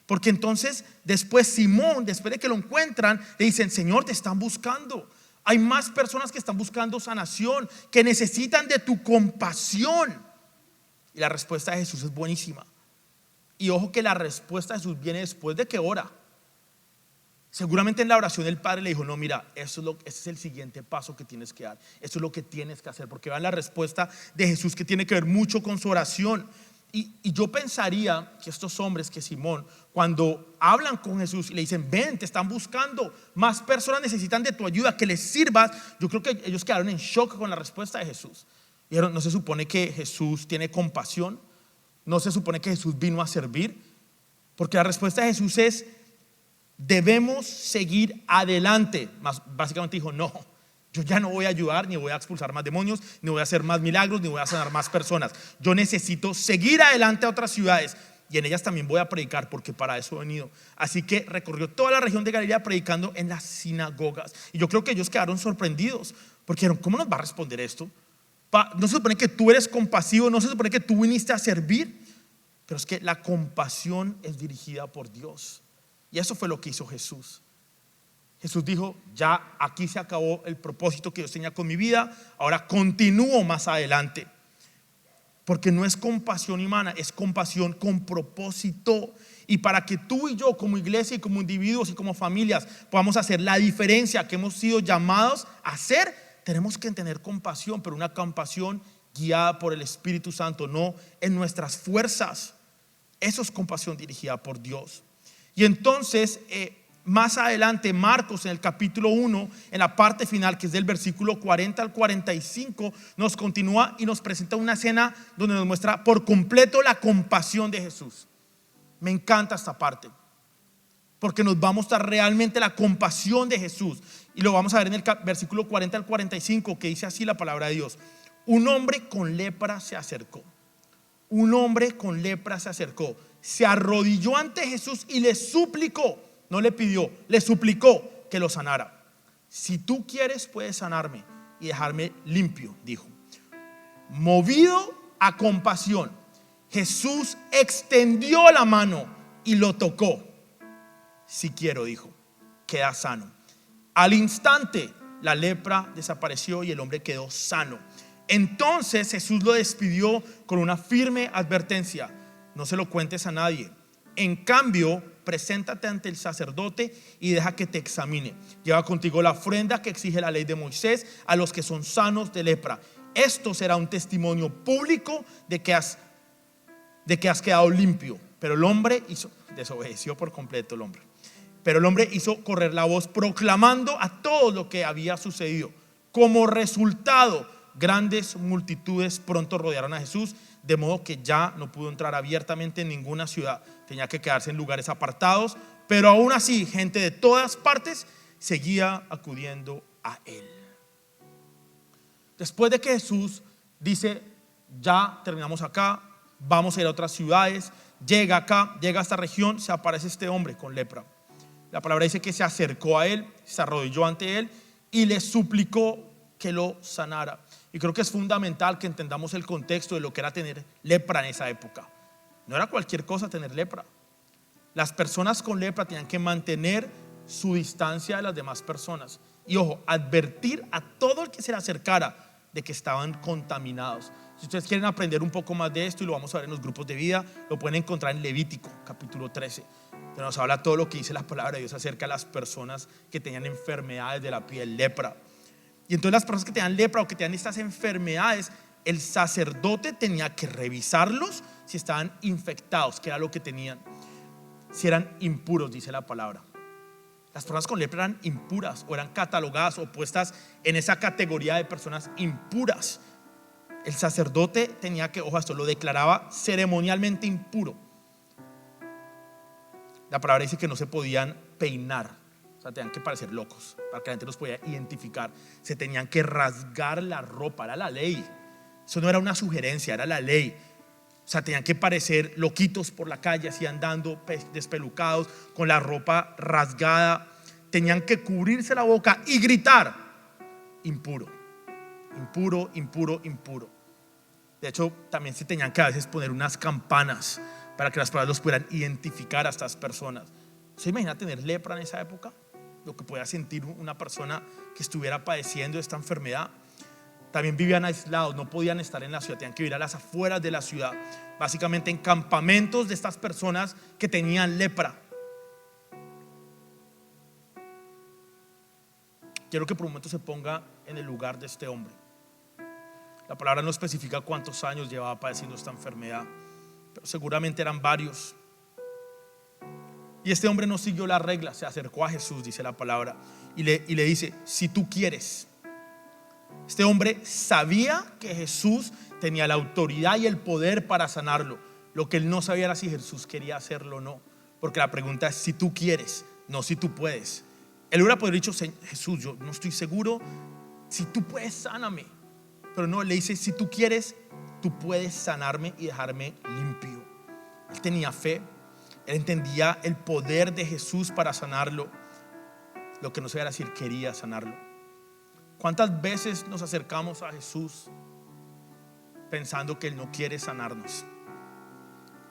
Porque entonces después Simón, después de que lo encuentran, le dicen: Señor, te están buscando. Hay más personas que están buscando sanación, que necesitan de tu compasión. Y la respuesta de Jesús es buenísima. Y ojo que la respuesta de Jesús viene después de que ora. Seguramente en la oración el Padre le dijo: no, mira, ese es el siguiente paso que tienes que dar. Eso es lo que tienes que hacer. Porque vean la respuesta de Jesús, que tiene que ver mucho con su oración. Y yo pensaría que estos hombres, que Simón, cuando hablan con Jesús y le dicen: ven, te están buscando, más personas necesitan de tu ayuda, que les sirvas. Yo creo que ellos quedaron en shock con la respuesta de Jesús. Dijeron: ¿no se supone que Jesús tiene compasión? ¿No se supone que Jesús vino a servir? Porque la respuesta de Jesús es: debemos seguir adelante. Básicamente dijo: no, yo ya no voy a ayudar, ni voy a expulsar más demonios, ni voy a hacer más milagros, ni voy a sanar más personas. Yo necesito seguir adelante a otras ciudades, y en ellas también voy a predicar, porque para eso he venido. Así que recorrió toda la región de Galilea predicando en las sinagogas. Y yo creo que ellos quedaron sorprendidos, porque dijeron: ¿cómo nos va a responder esto? No se supone que tú eres compasivo, no se supone que tú viniste a servir. Pero es que la compasión es dirigida por Dios. Y eso fue lo que hizo Jesús. Jesús dijo: ya aquí se acabó el propósito que Dios tenía con mi vida, ahora continúo más adelante. Porque no es compasión humana, es compasión con propósito. Y para que tú y yo, como iglesia y como individuos y como familias, podamos hacer la diferencia que hemos sido llamados a hacer, tenemos que tener compasión, pero una compasión guiada por el Espíritu Santo, no en nuestras fuerzas. Eso es compasión dirigida por Dios. Y entonces más adelante Marcos, en el capítulo 1, en la parte final, que es del versículo 40 al 45, nos continúa y nos presenta una escena donde nos muestra por completo la compasión de Jesús. Me encanta esta parte, porque nos va a mostrar realmente la compasión de Jesús. Y lo vamos a ver en el versículo 40 al 45, que dice así la palabra de Dios: un hombre con lepra se acercó. Un hombre con lepra se acercó, se arrodilló ante Jesús y le suplicó, no le pidió, le suplicó que lo sanara. Si tú quieres, puedes sanarme y dejarme limpio, dijo. Movido a compasión, Jesús extendió la mano y lo tocó. Si quiero, dijo, queda sano. Al instante la lepra desapareció y el hombre quedó sano. Entonces Jesús lo despidió con una firme advertencia: no se lo cuentes a nadie. En cambio, preséntate ante el sacerdote y deja que te examine. Lleva contigo la ofrenda que exige la ley de Moisés a los que son sanos de lepra. Esto será un testimonio público de que has quedado limpio. Pero el hombre desobedeció por completo el hombre. Pero el hombre hizo correr la voz proclamando a todo lo que había sucedido. Como resultado, grandes multitudes pronto rodearon a Jesús, de modo que ya no pudo entrar abiertamente en ninguna ciudad. Tenía que quedarse en lugares apartados, pero aún así gente de todas partes seguía acudiendo a él. Después de que Jesús dice: ya terminamos acá, vamos a ir a otras ciudades, llega acá, llega a esta región, se aparece este hombre con lepra. La palabra dice que se acercó a él, se arrodilló ante él y le suplicó que lo sanara. Y creo que es fundamental que entendamos el contexto de lo que era tener lepra en esa época. No era cualquier cosa tener lepra. Las personas con lepra tenían que mantener su distancia de las demás personas. Y ojo, advertir a todo el que se le acercara de que estaban contaminados. Si ustedes quieren aprender un poco más de esto, y lo vamos a ver en los grupos de vida, lo pueden encontrar en Levítico capítulo 13. Pero nos habla todo lo que dice la palabra de Dios acerca de las personas que tenían enfermedades de la piel, lepra. Y entonces las personas que tenían lepra o que tenían estas enfermedades, el sacerdote tenía que revisarlos si estaban infectados, que era lo que tenían, si eran impuros, dice la palabra. Las personas con lepra eran impuras o eran catalogadas o puestas en esa categoría de personas impuras. El sacerdote tenía que, ojo, esto lo declaraba ceremonialmente impuro. La palabra dice que no se podían peinar, o sea, tenían que parecer locos para que la gente los podía identificar. Se tenían que rasgar la ropa, era la ley. Eso no era una sugerencia, era la ley. O sea, tenían que parecer loquitos por la calle, así andando despelucados, con la ropa rasgada. Tenían que cubrirse la boca y gritar: impuro, impuro, impuro, impuro. De hecho, también se tenían que a veces poner unas campanas para que las personas los pudieran identificar a estas personas. ¿Se imagina tener lepra en esa época? Lo que podía sentir una persona que estuviera padeciendo esta enfermedad. También vivían aislados, no podían estar en la ciudad, tenían que vivir a las afueras de la ciudad, básicamente en campamentos de estas personas que tenían lepra. Quiero que por un momento se ponga en el lugar de este hombre. La palabra no especifica cuántos años llevaba padeciendo esta enfermedad, pero seguramente eran varios. Y este hombre no siguió la regla, se acercó a Jesús, dice la palabra, y le dice: si tú quieres. Este hombre sabía que Jesús tenía la autoridad y el poder para sanarlo. Lo que él no sabía era si Jesús quería hacerlo o no, porque la pregunta es si tú quieres, no si tú puedes. Él hubiera podido dicho: Jesús, yo no estoy seguro, si tú puedes, sáname. Pero no, le dice: si tú quieres, tú puedes sanarme y dejarme limpio. Él tenía fe, él entendía el poder de Jesús para sanarlo. Lo que no sabía era si él quería sanarlo. ¿Cuántas veces nos acercamos a Jesús pensando que Él no quiere sanarnos?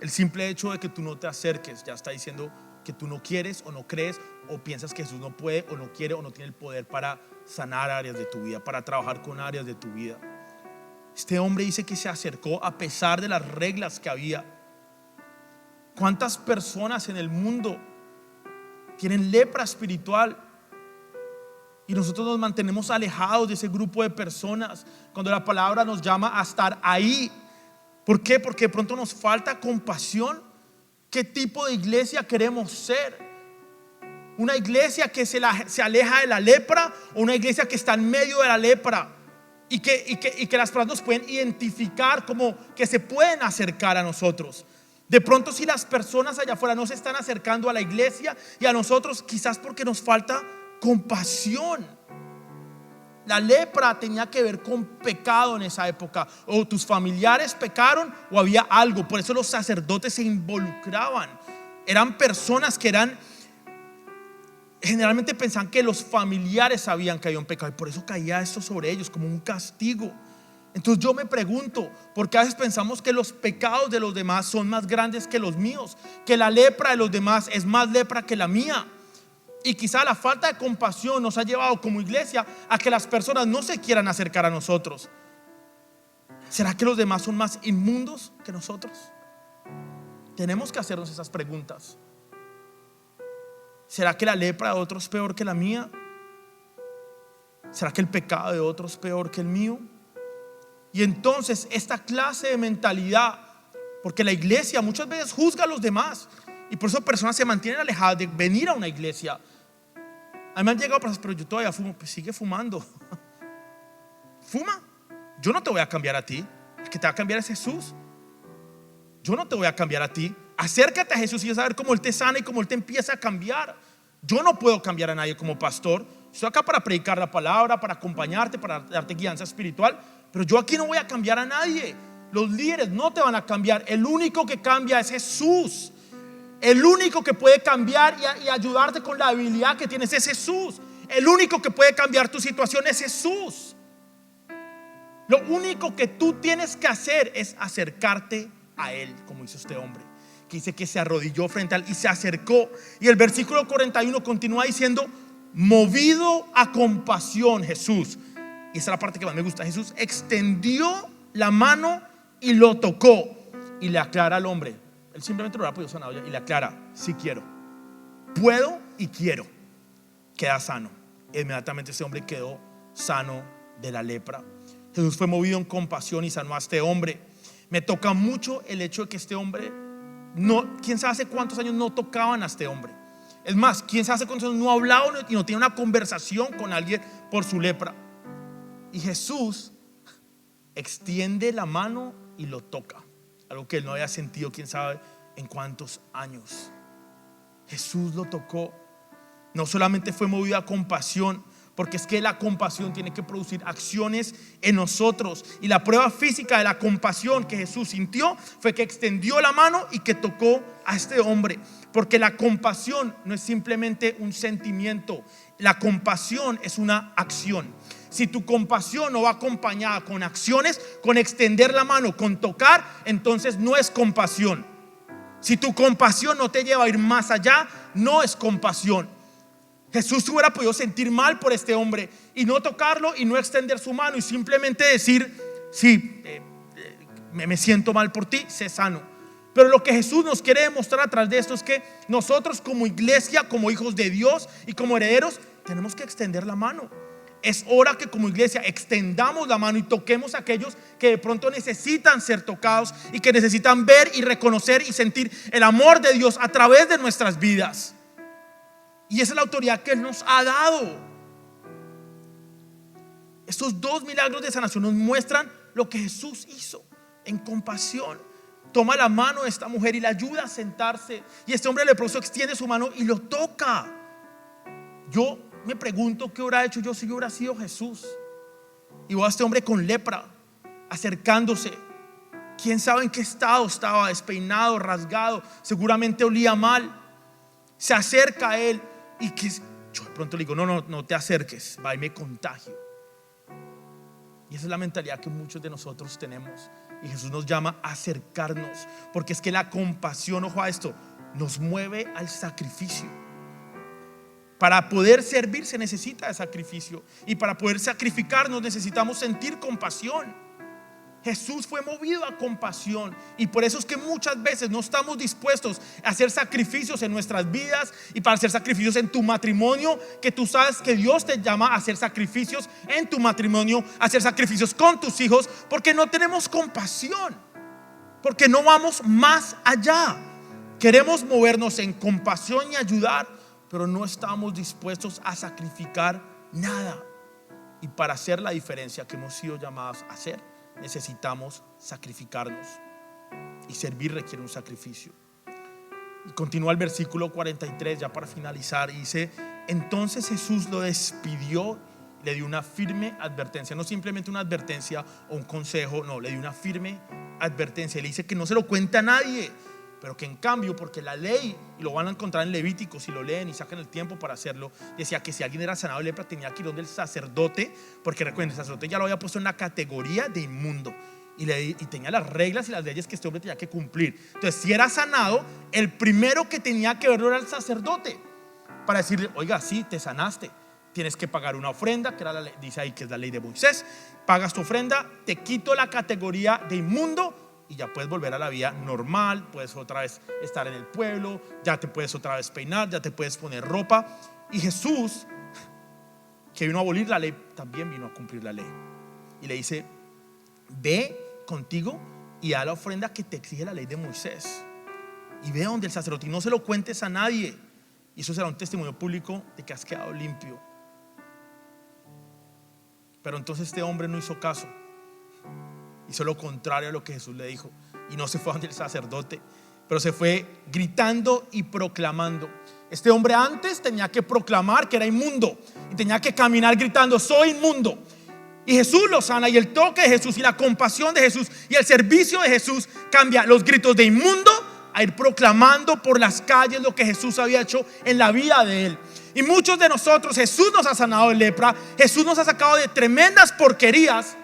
El simple hecho de que tú no te acerques ya está diciendo que tú no quieres o no crees o piensas que Jesús no puede o no quiere o no tiene el poder para sanar áreas de tu vida, para trabajar con áreas de tu vida. Este hombre dice que se acercó a pesar de las reglas que había. ¿Cuántas personas en el mundo tienen lepra espiritual? Y nosotros nos mantenemos alejados de ese grupo de personas cuando la palabra nos llama a estar ahí. ¿Por qué? Porque de pronto nos falta compasión. ¿Qué tipo de iglesia queremos ser? ¿Una iglesia que se aleja de la lepra o una iglesia que está en medio de la lepra y que las personas nos pueden identificar como que se pueden acercar a nosotros? De pronto, si las personas allá afuera no se están acercando a la iglesia y a nosotros, quizás porque nos falta compasión. La lepra tenía que ver con pecado en esa época. O tus familiares pecaron o había algo. Por eso los sacerdotes se involucraban. Eran personas que generalmente pensaban que los familiares sabían que había un pecado y por eso caía esto sobre ellos como un castigo. Entonces yo me pregunto, ¿por qué a veces pensamos que los pecados de los demás son más grandes que los míos? Que la lepra de los demás es más lepra que la mía. Y quizá la falta de compasión nos ha llevado como iglesia a que las personas no se quieran acercar a nosotros. ¿Será que los demás son más inmundos que nosotros? Tenemos que hacernos esas preguntas. ¿Será que la lepra de otros es peor que la mía? ¿Será que el pecado de otros es peor que el mío? Y entonces esta clase de mentalidad, porque la iglesia muchas veces juzga a los demás y por eso personas se mantienen alejadas de venir a una iglesia. A mí me han llegado personas: pero yo todavía fumo. Pues sigue fumando. Fuma. Yo no te voy a cambiar a ti. El que te va a cambiar es Jesús. Yo no te voy a cambiar a ti. Acércate a Jesús y vas a ver cómo Él te sana y cómo Él te empieza a cambiar. Yo no puedo cambiar a nadie como pastor. Estoy acá para predicar la palabra, para acompañarte, para darte guianza espiritual, pero yo aquí no voy a cambiar a nadie. Los líderes no te van a cambiar. El único que cambia es Jesús. El único que puede cambiar y ayudarte con la habilidad que tienes es Jesús. El único que puede cambiar tu situación es Jesús. Lo único que tú tienes que hacer es acercarte a Él, como hizo este hombre, que dice que se arrodilló frente a Él y se acercó. Y el versículo 41 continúa diciendo: movido a compasión, Jesús, y esa es la parte que más me gusta, Jesús extendió la mano y lo tocó y le aclara al hombre. Él simplemente lo hubiera podido sanar y le aclara: sí quiero, puedo y quiero. Queda sano. Inmediatamente ese hombre quedó sano de la lepra. Jesús fue movido en compasión y sanó a este hombre. Me toca mucho el hecho de que este hombre, quién sabe hace cuántos años no tocaban a este hombre. Es más, quién sabe hace cuántos años no ha hablado y no tiene una conversación con alguien por su lepra. Y Jesús extiende la mano y lo toca, algo que él no había sentido quién sabe en cuántos años. Jesús lo tocó. No solamente fue movido a compasión, porque es que la compasión tiene que producir acciones en nosotros. Y la prueba física de la compasión que Jesús sintió fue que extendió la mano y que tocó a este hombre. Porque la compasión no es simplemente un sentimiento, la compasión es una acción. Si tu compasión no va acompañada con acciones, con extender la mano, con tocar, entonces no es compasión. Si tu compasión no te lleva a ir más allá, no es compasión. Jesús hubiera podido sentir mal por este hombre y no tocarlo y no extender su mano y simplemente decir: sí, me siento mal por ti, sé sano. Pero lo que Jesús nos quiere demostrar a través de esto es que nosotros como iglesia, como hijos de Dios y como herederos, tenemos que extender la mano. Es hora que como iglesia extendamos la mano y toquemos a aquellos que de pronto necesitan ser tocados y que necesitan ver y reconocer y sentir el amor de Dios a través de nuestras vidas. Y esa es la autoridad que Él nos ha dado. Estos dos milagros de sanación nos muestran lo que Jesús hizo en compasión. Toma la mano de esta mujer y la ayuda a sentarse. Y este hombre leproso extiende su mano y lo toca. Yo me pregunto qué hubiera hecho yo si yo hubiera sido Jesús y veo a este hombre con lepra acercándose. Quién sabe en qué estado estaba, despeinado, rasgado, seguramente olía mal. Se acerca a él y que yo de pronto le digo: no te acerques, va y me contagio. Y esa es la mentalidad que muchos de nosotros tenemos. Y Jesús nos llama a acercarnos, porque es que la compasión, ojo a esto, nos mueve al sacrificio. Para poder servir se necesita de sacrificio, y para poder sacrificarnos necesitamos sentir compasión. Jesús fue movido a compasión, y por eso es que muchas veces no estamos dispuestos a hacer sacrificios en nuestras vidas y para hacer sacrificios en tu matrimonio, que tú sabes que Dios te llama a hacer sacrificios en tu matrimonio, a hacer sacrificios con tus hijos, porque no tenemos compasión, porque no vamos más allá. Queremos movernos en compasión y ayudar, pero no estamos dispuestos a sacrificar nada. Y para hacer la diferencia que hemos sido llamados a hacer, necesitamos sacrificarnos, y servir requiere un sacrificio. Y continúa el versículo 43 ya para finalizar, y dice: entonces Jesús lo despidió, le dio una firme advertencia. No simplemente una advertencia o un consejo, no, le dio una firme advertencia. Le dice que no se lo cuente a nadie, pero que en cambio, porque la ley, y lo van a encontrar en Levítico si lo leen y sacan el tiempo para hacerlo, decía que si alguien era sanado de lepra tenía que ir donde el sacerdote, porque recuerden, el sacerdote ya lo había puesto en la categoría de inmundo, y tenía las reglas y las leyes que este hombre tenía que cumplir. Entonces, si era sanado, el primero que tenía que verlo era el sacerdote, para decirle: oiga, sí, te sanaste, tienes que pagar una ofrenda, que era la ley, dice ahí que es la ley de Moisés. Pagas tu ofrenda, te quito la categoría de inmundo y ya puedes volver a la vida normal. Puedes otra vez estar en el pueblo, ya te puedes otra vez peinar, ya te puedes poner ropa. Y Jesús, que vino a abolir la ley, también vino a cumplir la ley. Y le dice: ve contigo y da la ofrenda que te exige la ley de Moisés, y ve donde el sacerdote, y no se lo cuentes a nadie, y eso será un testimonio público de que has quedado limpio. Pero entonces este hombre no hizo caso, hizo lo contrario a lo que Jesús le dijo, y no se fue donde el sacerdote, pero se fue gritando y proclamando. Este hombre antes tenía que proclamar que era inmundo y tenía que caminar gritando: soy inmundo. Y Jesús lo sana, y el toque de Jesús y la compasión de Jesús y el servicio de Jesús cambia los gritos de inmundo a ir proclamando por las calles lo que Jesús había hecho en la vida de él. Y muchos de nosotros, Jesús nos ha sanado de lepra, Jesús nos ha sacado de tremendas porquerías,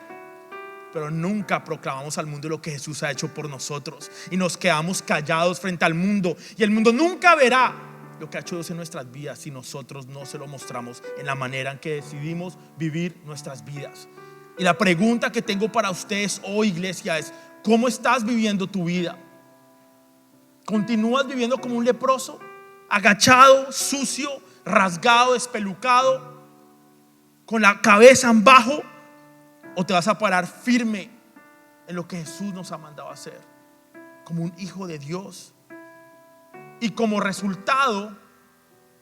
pero nunca proclamamos al mundo lo que Jesús ha hecho por nosotros, y nos quedamos callados frente al mundo, y el mundo nunca verá lo que ha hecho Dios en nuestras vidas si nosotros no se lo mostramos en la manera en que decidimos vivir nuestras vidas. Y la pregunta que tengo para ustedes hoy, iglesia, es: ¿cómo estás viviendo tu vida? ¿Continúas viviendo como un leproso? agachado, sucio, rasgado, espelucado, con la cabeza en bajo, o te vas a parar firme en lo que Jesús nos ha mandado a hacer como un hijo de Dios? Y como resultado,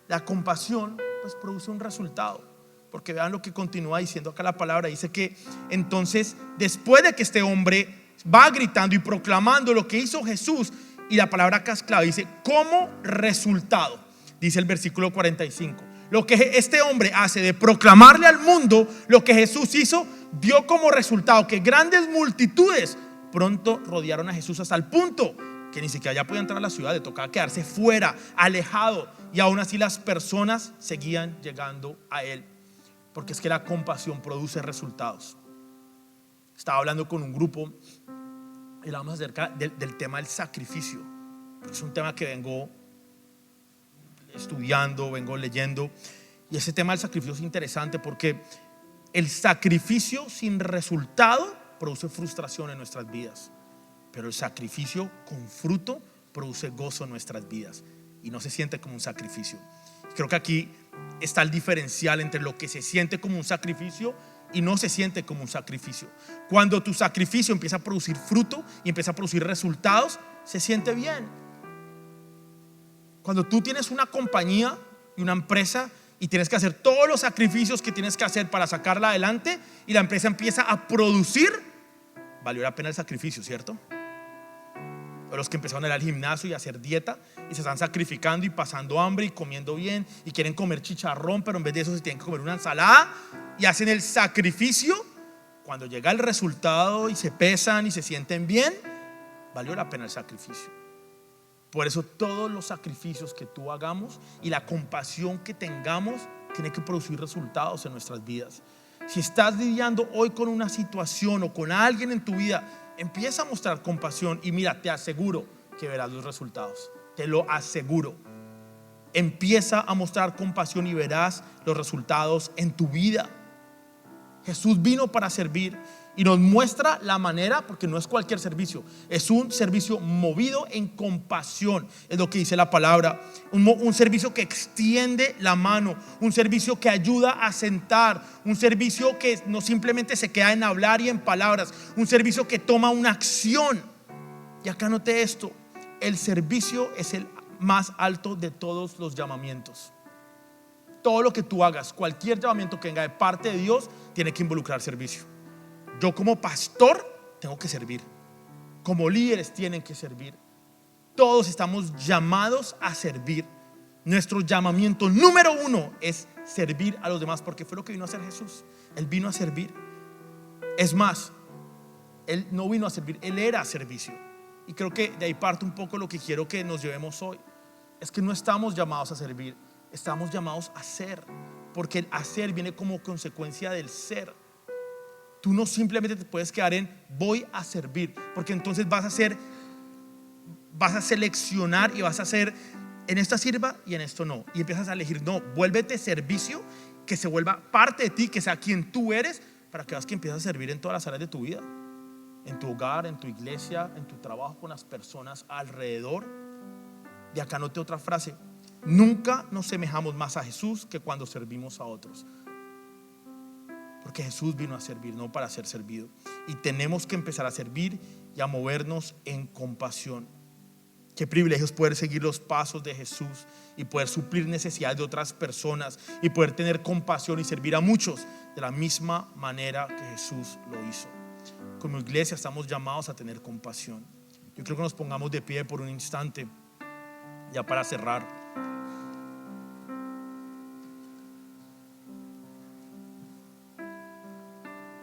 la compasión pues produce un resultado, porque vean lo que continúa diciendo acá la palabra. Dice que entonces, después de que este hombre va gritando y proclamando lo que hizo Jesús, y la palabra acá es clave, dice como resultado, dice el versículo 45, lo que este hombre hace de proclamarle al mundo lo que Jesús hizo, dio como resultado que grandes multitudes pronto rodearon a Jesús, hasta el punto que ni siquiera ya podía entrar a la ciudad, le tocaba quedarse fuera, alejado, y aún así las personas seguían llegando a él, porque es que la compasión produce resultados. Estaba hablando con un grupo y hablamos acerca del tema del sacrificio. Es un tema que vengo estudiando, vengo leyendo, y ese tema del sacrificio es interesante porque el sacrificio sin resultado produce frustración en nuestras vidas, pero el sacrificio con fruto produce gozo en nuestras vidas y no se siente como un sacrificio. Creo que aquí está el diferencial entre lo que se siente como un sacrificio y no se siente como un sacrificio. Cuando tu sacrificio empieza a producir fruto y empieza a producir resultados, se siente bien. Cuando tú tienes una compañía y una empresa y tienes que hacer todos los sacrificios que tienes que hacer para sacarla adelante, y la empresa empieza a producir, valió la pena el sacrificio, ¿cierto? O los que empezaron a ir al gimnasio y a hacer dieta y se están sacrificando y pasando hambre y comiendo bien y quieren comer chicharrón, pero en vez de eso se tienen que comer una ensalada y hacen el sacrificio. Cuando llega el resultado y se pesan y se sienten bien, valió la pena el sacrificio. Por eso todos los sacrificios que tú hagamos y la compasión que tengamos tiene que producir resultados en nuestras vidas. Si estás lidiando hoy con una situación o con alguien en tu vida, empieza a mostrar compasión y mira, te aseguro que verás los resultados. Te lo aseguro. Empieza a mostrar compasión y verás los resultados en tu vida. Jesús vino para servir y nos muestra la manera, porque no es cualquier servicio, es un servicio movido en compasión, es lo que dice la palabra. Un servicio que extiende la mano, un servicio que ayuda a sentar, un servicio que no simplemente se queda en hablar y en palabras, un servicio que toma una acción. Y acá noté esto: el servicio es el más alto de todos los llamamientos. Todo lo que tú hagas, cualquier llamamiento que venga de parte de Dios, tiene que involucrar servicio. Yo como pastor tengo que servir, como líderes tienen que servir. Todos estamos llamados a servir. Nuestro llamamiento número uno es servir a los demás, porque fue lo que vino a hacer Jesús. Él vino a servir. Es más, Él no vino a servir, Él era servicio. Y creo que de ahí parte un poco lo que quiero que nos llevemos hoy. Es que no estamos llamados a servir, estamos llamados a ser, porque el hacer viene como consecuencia del ser. Tú no simplemente te puedes quedar en voy a servir, porque entonces vas a seleccionar y vas a hacer en esta sirva y en esto no, y empiezas a elegir. No, vuélvete servicio, que se vuelva parte de ti, que sea quien tú eres, para que veas que empiezas a servir en todas las áreas de tu vida, en tu hogar, en tu iglesia, en tu trabajo, con las personas alrededor. De acá noté otra frase: nunca nos semejamos más a Jesús que cuando servimos a otros. Porque Jesús vino a servir, no para ser servido. Y tenemos que empezar a servir y a movernos en compasión. Qué privilegio es poder seguir los pasos de Jesús y poder suplir necesidades de otras personas y poder tener compasión y servir a muchos de la misma manera que Jesús lo hizo. Como iglesia estamos llamados a tener compasión. Yo creo que nos pongamos de pie por un instante, ya para cerrar.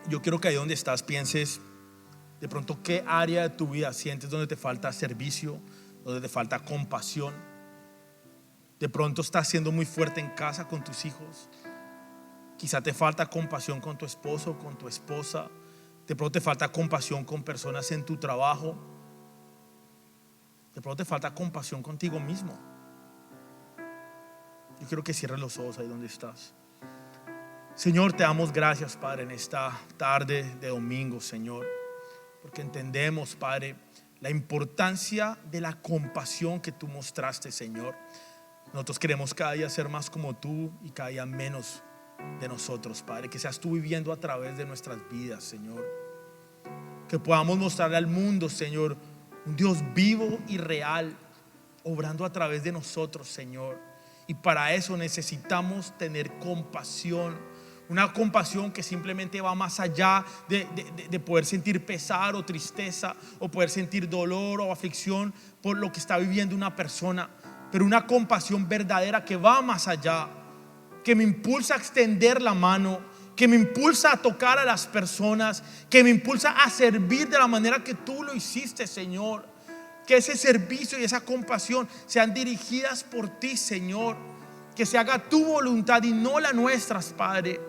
Yo quiero que ahí donde estás pienses de pronto qué área de tu vida sientes donde te falta servicio, donde te falta compasión. De pronto estás siendo muy fuerte en casa con tus hijos. Quizá te falta compasión con tu esposo, con tu esposa. De pronto te falta compasión con personas en tu trabajo. De pronto te falta compasión contigo mismo. Yo quiero que cierres los ojos ahí donde estás. Señor, te damos gracias, Padre, en esta tarde de domingo, Señor, porque entendemos, Padre, la importancia de la compasión que tú mostraste, Señor. Nosotros queremos cada día ser más como tú y cada día menos de nosotros, Padre. Que seas tú viviendo a través de nuestras vidas, Señor. Que podamos mostrarle al mundo, Señor, un Dios vivo y real, obrando a través de nosotros, Señor. Y para eso necesitamos tener compasión. Una compasión que simplemente va más allá de poder sentir pesar o tristeza, o poder sentir dolor o aflicción por lo que está viviendo una persona. Pero una compasión verdadera que va más allá, que me impulsa a extender la mano, que me impulsa a tocar a las personas, que me impulsa a servir de la manera que tú lo hiciste, Señor. Que ese servicio y esa compasión sean dirigidas por ti, Señor. Que se haga tu voluntad y no la nuestra, Padre.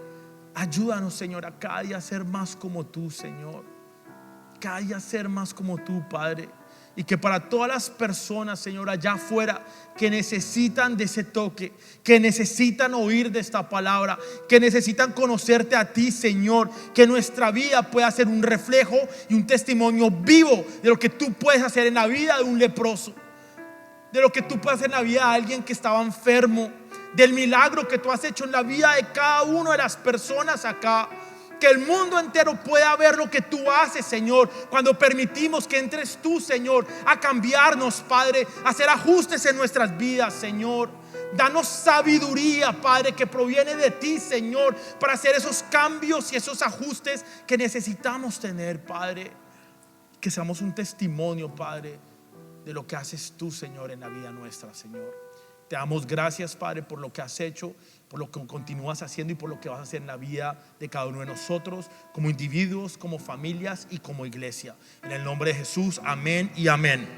Ayúdanos, Señor, a cada día ser más como tú, Señor. Cada día ser más como tú, Padre. Y que para todas las personas, Señor, allá afuera, que necesitan de ese toque, que necesitan oír de esta palabra, que necesitan conocerte a ti, Señor, que nuestra vida pueda ser un reflejo y un testimonio vivo de lo que tú puedes hacer en la vida de un leproso, de lo que tú puedes hacer en la vida de alguien que estaba enfermo, del milagro que tú has hecho en la vida de cada una de las personas acá. Que el mundo entero pueda ver lo que tú haces, Señor, cuando permitimos que entres tú, Señor, a cambiarnos, Padre, a hacer ajustes en nuestras vidas, Señor. Danos sabiduría, Padre, que proviene de ti, Señor, para hacer esos cambios y esos ajustes que necesitamos tener, Padre. Que seamos un testimonio, Padre, de lo que haces tú, Señor, en la vida nuestra, Señor. Te damos gracias, Padre, por lo que has hecho, por lo que continúas haciendo y por lo que vas a hacer en la vida de cada uno de nosotros, como individuos, como familias y como iglesia. En el nombre de Jesús, amén y amén.